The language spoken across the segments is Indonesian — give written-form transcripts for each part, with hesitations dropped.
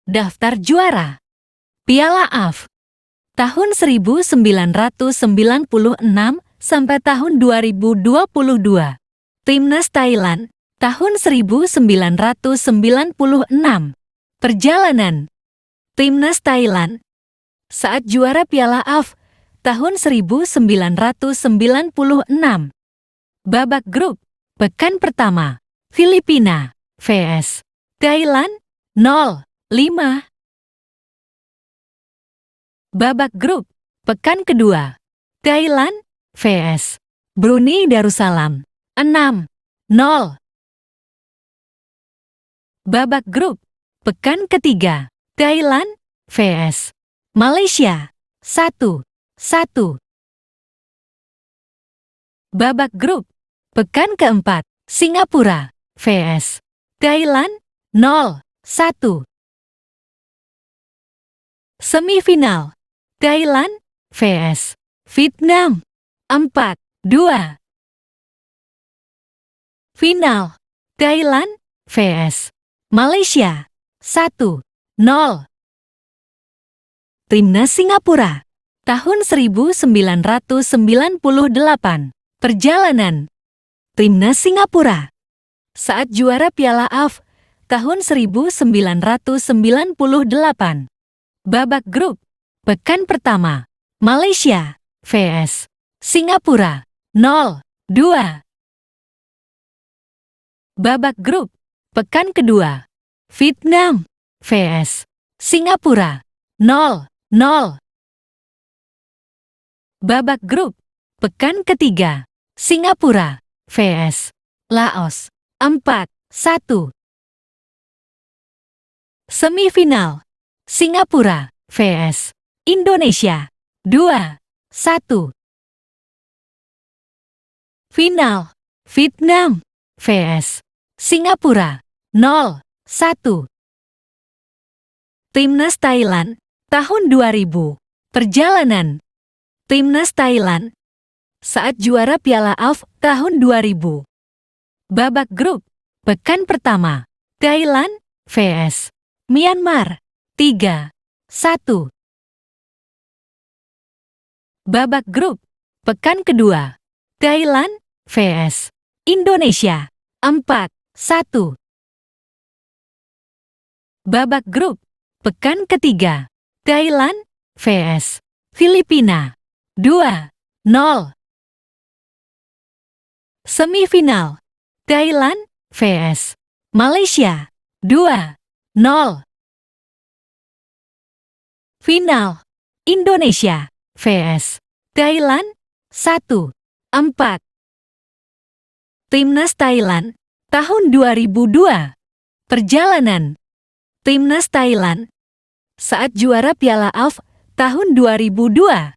Daftar juara Piala AFF tahun 1996 sampai tahun 2022. Timnas Thailand tahun 1996. Perjalanan Timnas Thailand saat juara Piala AFF tahun 1996. Babak grup pekan pertama Filipina vs Thailand 0-5. Babak grup pekan kedua Thailand vs Brunei Darussalam 6-0. Babak grup pekan ketiga Thailand vs Malaysia 1-1. Babak grup pekan keempat Singapura vs Thailand 0-1. Semifinal Thailand vs Vietnam 4-2. Final Thailand vs Malaysia 1-0. Timnas Singapura tahun 1998. Perjalanan Timnas Singapura saat juara Piala AFF tahun 1998. Babak grup pekan pertama Malaysia vs Singapura 0-2. Babak grup pekan kedua Vietnam vs Singapura 0-0. Babak grup pekan ketiga Singapura vs Laos 4-1. Semifinal Singapura vs Indonesia 2-1. Final Vietnam vs Singapura 0-1. Timnas Thailand tahun 2000. Perjalanan Timnas Thailand saat juara Piala AFF tahun 2000. Babak grup pekan pertama Thailand vs Myanmar 3-1. Babak grup pekan kedua Thailand vs Indonesia 4-1. Babak grup pekan ketiga Thailand vs Filipina 2-0. Semifinal Thailand vs Malaysia 2-0. Final Indonesia vs Thailand 1-4. Timnas Thailand tahun 2002. Perjalanan Timnas Thailand saat juara Piala AFF tahun 2002.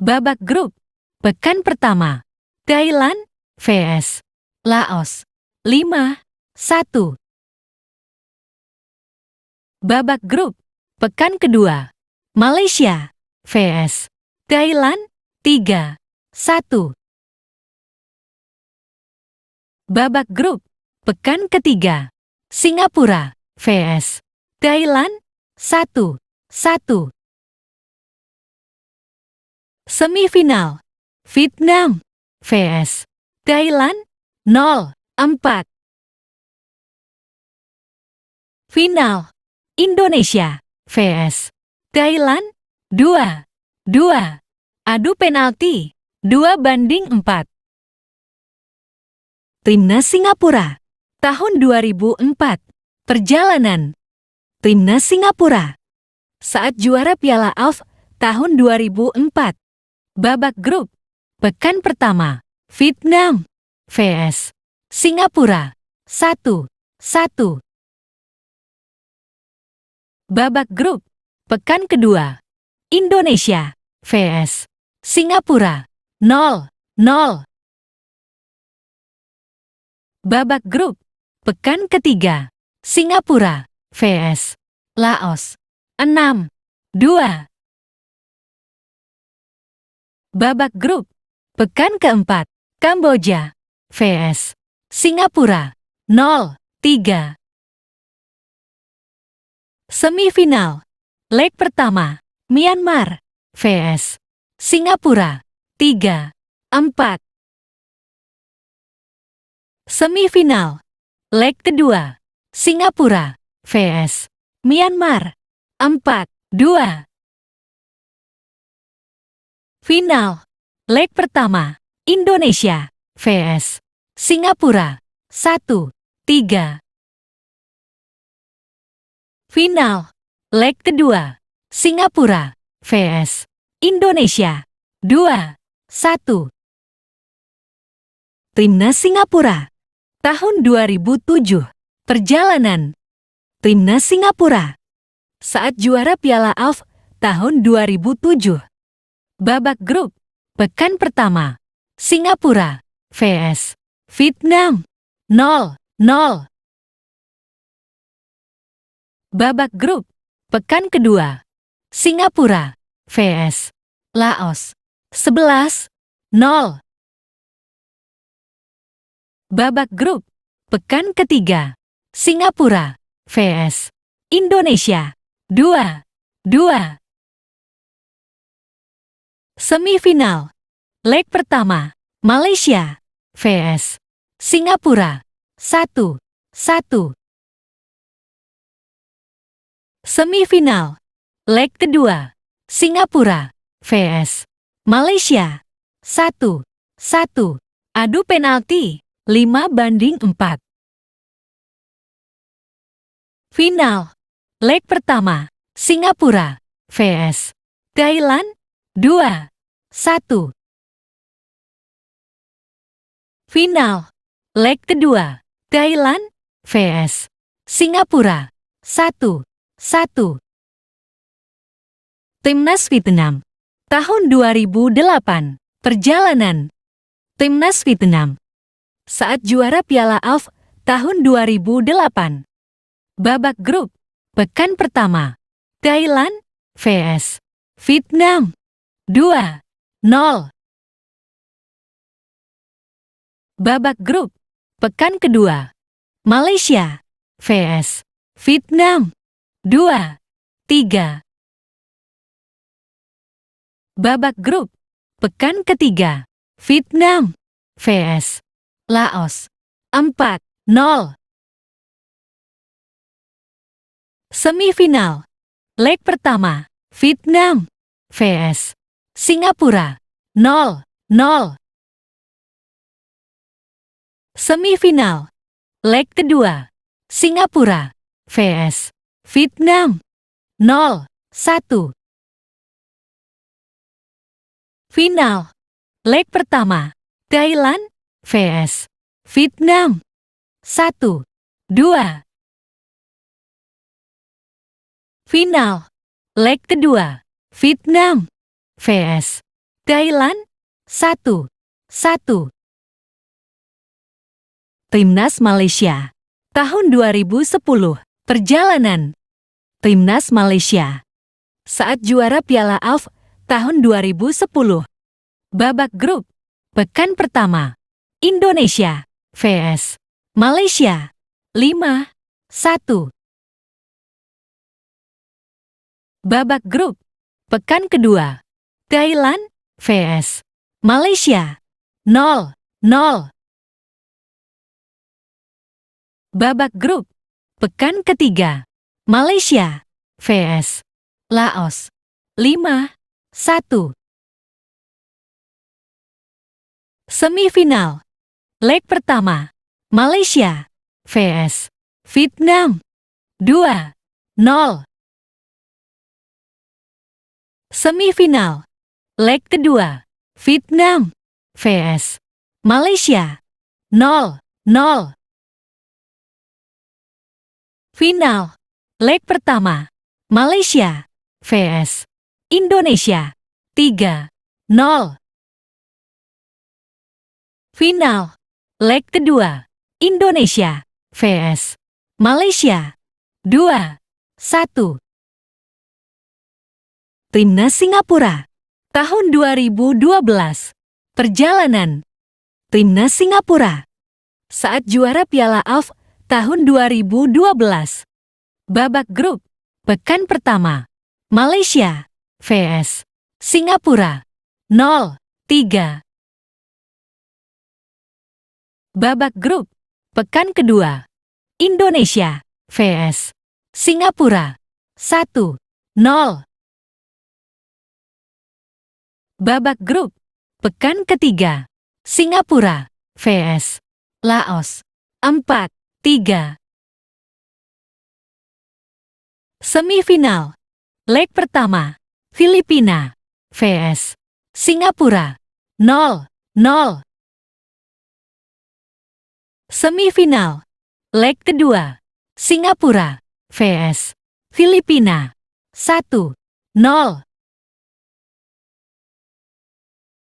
Babak grup pekan pertama Thailand vs Laos 5-1. Babak grup pekan kedua Malaysia vs Thailand 3-1. Babak grup pekan ketiga Singapura vs Thailand 1-1. Semifinal Vietnam vs Thailand 0-4. Final Indonesia vs Thailand 2-2. Adu penalti 2-4. Timnas Singapura tahun 2004. Perjalanan Timnas Singapura saat juara Piala AFF tahun 2004. Babak grup pekan pertama Vietnam vs Singapura 1-1. Babak grup pekan kedua Indonesia vs Singapura 0-0. Babak grup pekan ketiga Singapura vs Laos 6-2. Babak grup pekan keempat Kamboja vs Singapura 0-3. Semifinal. Leg pertama, Myanmar vs Singapura. 3-4. Semifinal. Leg kedua, Singapura vs Myanmar. 4-2. Final. Leg pertama, Indonesia vs Singapura. 1-3. Final. Leg kedua, Singapura vs Indonesia. 2-1. Timnas Singapura. Tahun 2007. Perjalanan. Timnas Singapura saat juara Piala AFF tahun 2007. Babak grup. Pekan pertama, Singapura vs Vietnam. 0-0. Babak grup. Pekan kedua, Singapura vs Laos. 11-0. Babak grup. Pekan ketiga, Singapura vs Indonesia. 2-2. Semifinal. Leg pertama, Malaysia vs Singapura. 1-1. Semifinal. Leg kedua, Singapura vs Malaysia. 1-1. Adu penalti 5-4. Final. Leg pertama, Singapura vs Thailand. 2-1. Final. Leg kedua, Thailand vs Singapura. 1-1. Timnas Vietnam. Tahun 2008. Perjalanan. Timnas Vietnam saat juara Piala AFF tahun 2008. Babak grup. Pekan pertama, Thailand vs Vietnam. 2-0. Babak grup. Pekan kedua, Malaysia vs Vietnam. 2-3. Babak grup. Pekan ketiga, Vietnam vs Laos. 4-0. Semifinal. Leg pertama, Vietnam vs Singapura. 0-0. Semifinal. Leg kedua, Singapura vs Vietnam. 0-1. Final. Leg pertama, Thailand vs Vietnam. 1-2. Final. Leg kedua, Vietnam vs Thailand. 1-1. Timnas Malaysia. Tahun 2010. Perjalanan. Timnas Malaysia saat juara Piala AFF tahun 2010. Babak grup. Pekan pertama, Indonesia vs Malaysia. 5-1. Babak grup. Pekan kedua, Thailand vs Malaysia. 0-0. Babak grup. Pekan ketiga, Malaysia vs Laos. 5-1. Semifinal. Leg pertama, Malaysia vs Vietnam. 2-0. Semifinal. Leg kedua, Vietnam vs Malaysia. 0-0. Final. Leg pertama, Malaysia vs Indonesia. 3-0. Final. Leg kedua, Indonesia vs Malaysia. 2-1. Timnas Singapura. Tahun 2012. Perjalanan. Timnas Singapura saat juara Piala AFF tahun 2012. Babak grup. Pekan pertama. Malaysia vs Singapura 0-3. Babak grup. Pekan kedua. Indonesia vs Singapura 1-0. Babak grup. Pekan ketiga. Singapura vs Laos 4-3. Semifinal. Leg pertama. Filipina vs Singapura 0-0. Semifinal. Leg kedua. Singapura vs Filipina 1-0.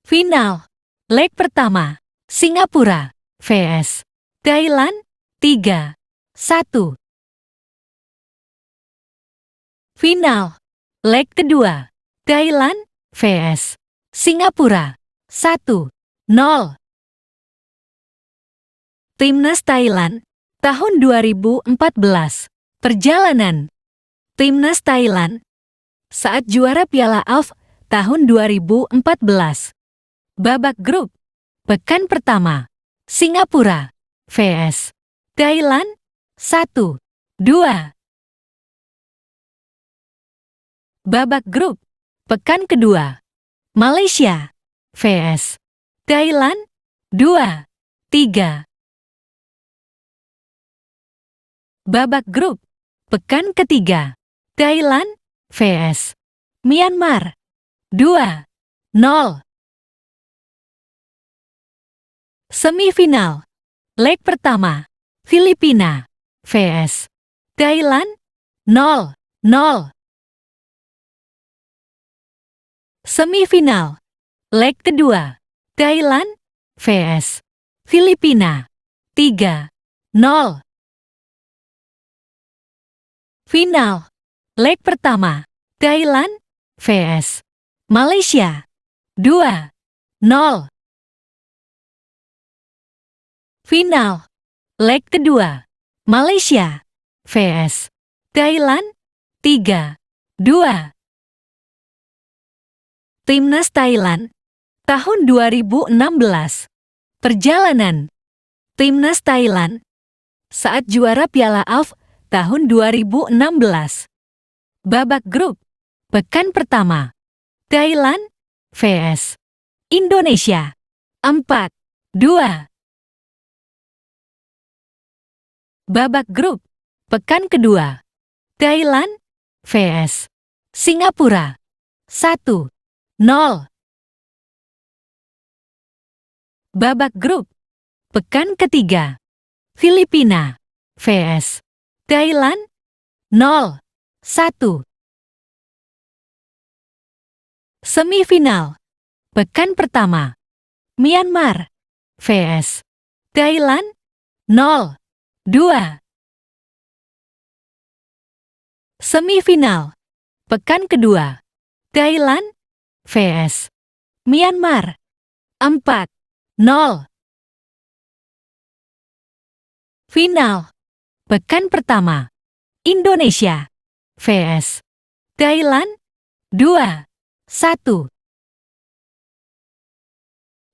Final. Leg pertama. Singapura vs Thailand 3-1. Final. Leg kedua. Thailand vs Singapura 1-0. Timnas Thailand tahun 2014. Perjalanan. Timnas Thailand saat juara Piala AFF tahun 2014. Babak grup. Pekan pertama. Singapura vs Thailand 1-2. Babak grup. Pekan kedua. Malaysia vs Thailand 2-3. Babak grup. Pekan ketiga. Thailand vs Myanmar 2-0. Semifinal. Leg pertama. Filipina vs Thailand 0-0. Semifinal. Leg kedua. Thailand vs Filipina 3-0. Final. Leg pertama. Thailand vs Malaysia 2-0. Final. Leg kedua. Malaysia vs Thailand 3-2. Timnas Thailand tahun 2016. Perjalanan. Timnas Thailand saat juara Piala AFF tahun 2016. Babak grup. Pekan pertama. Thailand vs Indonesia 4-2. Babak grup. Pekan kedua. Thailand vs Singapura 1-0. Babak grup. Pekan ketiga. Filipina vs Thailand 0-1. Semifinal. Pekan pertama. Myanmar vs Thailand 0-2. Semifinal. Pekan kedua. Thailand vs Myanmar 4-0. Final. Pekan pertama. Indonesia vs Thailand 2-1.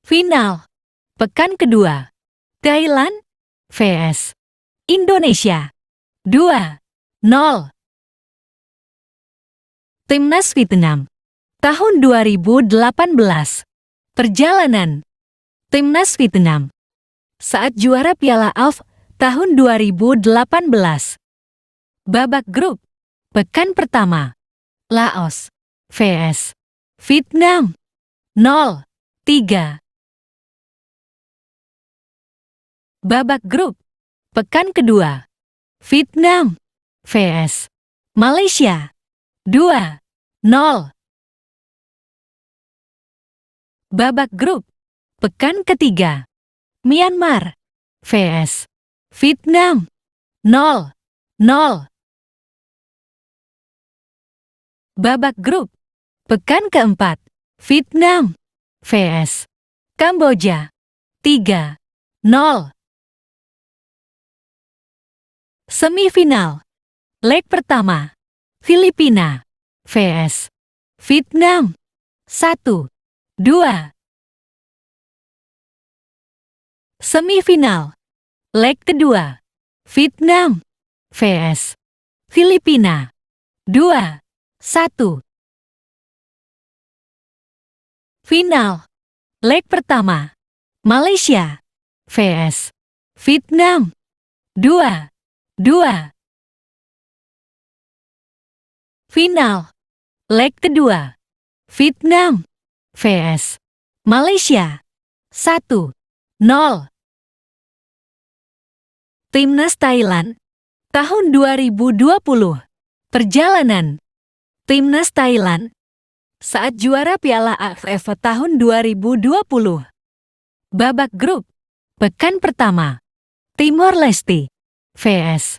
Final. Pekan kedua. Thailand vs Indonesia 2-0. Timnas Vietnam tahun 2018. Perjalanan. Timnas Vietnam saat juara Piala AFF tahun 2018. Babak grup. Pekan pertama. Laos vs Vietnam 0-3. Babak grup. Pekan kedua. Vietnam vs Malaysia 2-0. Babak grup. Pekan ketiga. Myanmar vs Vietnam 0-0. Babak grup. Pekan keempat. Vietnam vs Kamboja 3-0. Semifinal. Leg pertama. Filipina vs Vietnam. 1, 2. Semifinal leg kedua, Vietnam vs Filipina. 2, 1. Final leg pertama, Malaysia vs Vietnam. 2, 2. Final leg kedua, Vietnam vs Malaysia. 1-0. Timnas Thailand tahun 2020. Perjalanan Timnas Thailand saat juara Piala AFF tahun 2020. Babak grup pekan pertama, Timor Leste vs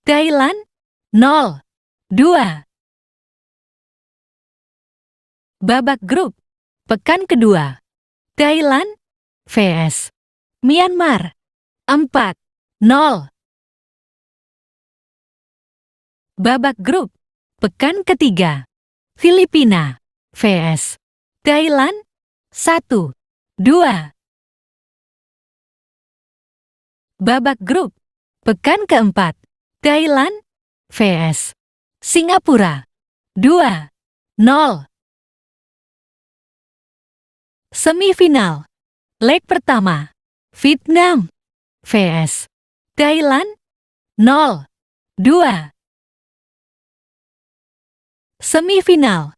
Thailand 0-2. Babak grup pekan kedua, Thailand vs Myanmar 4-0. Babak grup pekan ketiga, Filipina vs Thailand 1-2. Babak grup pekan keempat, Thailand vs Singapura 2-0. Semifinal leg pertama, Vietnam vs Thailand 0-2. Semifinal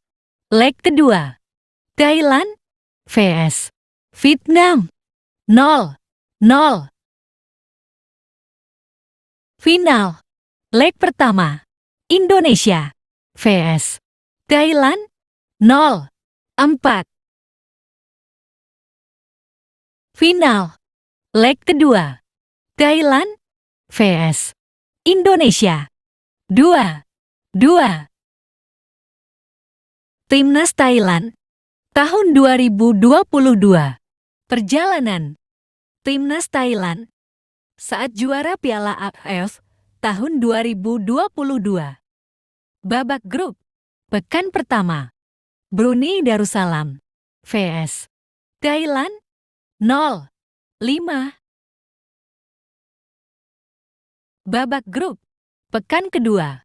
leg kedua, Thailand vs Vietnam 0-0. Final leg pertama, Indonesia vs Thailand 0-4. Final leg kedua, Thailand vs Indonesia 2-2. Timnas Thailand tahun 2022. Perjalanan Timnas Thailand saat juara Piala AFF tahun 2022. Babak grup pekan pertama, Brunei Darussalam vs Thailand 0-5. Babak grup pekan kedua,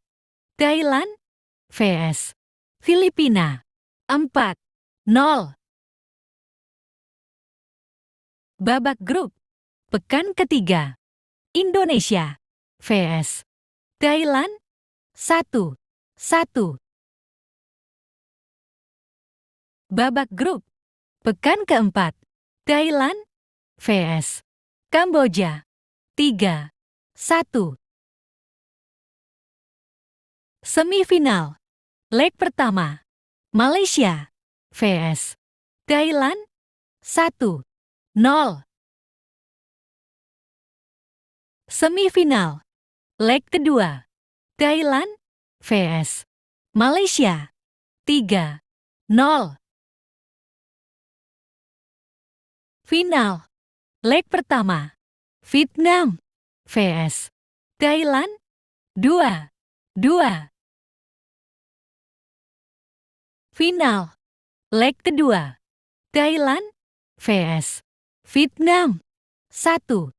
Thailand vs Filipina 4-0. Babak grup pekan ketiga, Indonesia vs Thailand 1-1. Babak grup pekan keempat, Thailand vs Kamboja 3-1. Semifinal leg pertama, Malaysia vs Thailand 1-0. Semifinal leg kedua, Thailand vs Malaysia 3-0. Final leg pertama, Vietnam vs Thailand 2-2. Final leg kedua, Thailand vs Vietnam 1-0.